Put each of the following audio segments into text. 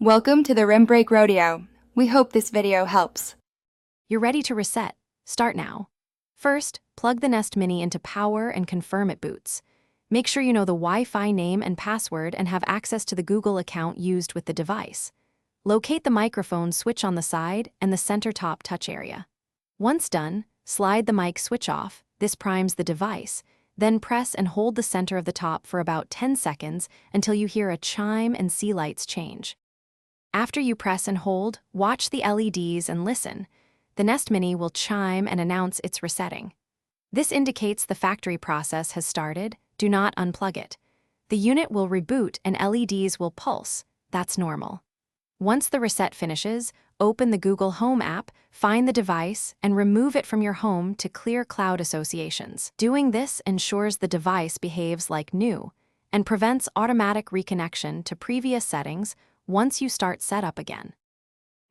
Welcome to the Rim Break Rodeo. We hope this video helps. You're ready to reset. Start now. First, plug the Nest Mini into power and confirm it boots. Make sure you know the Wi-Fi name and password and have access to the Google account used with the device. Locate the microphone switch on the side and the center top touch area. Once done, slide the mic switch off. This primes the device. Then press and hold the center of the top for about 10 seconds until you hear a chime and see lights change. After you press and hold, watch the LEDs and listen. The Nest Mini will chime and announce it's resetting. This indicates the factory process has started. Do not unplug it. The unit will reboot and LEDs will pulse. That's normal. Once the reset finishes, open the Google Home app, find the device, and remove it from your home to clear cloud associations. Doing this ensures the device behaves like new and prevents automatic reconnection to previous settings once you start setup again.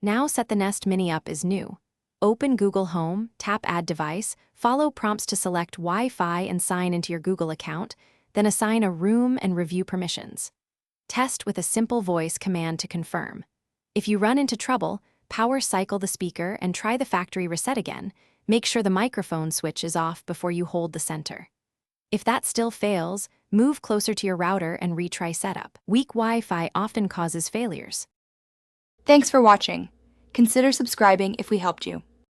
Now set the Nest Mini up as new. Open Google Home, tap Add Device, follow prompts to select Wi-Fi and sign into your Google account, then assign a room and review permissions. Test with a simple voice command to confirm. If you run into trouble, power cycle the speaker and try the factory reset again. Make sure the microphone switch is off before you hold the center. If that still fails, move closer to your router and retry setup. Weak Wi-Fi often causes failures. Thanks for watching. Consider subscribing if we helped you.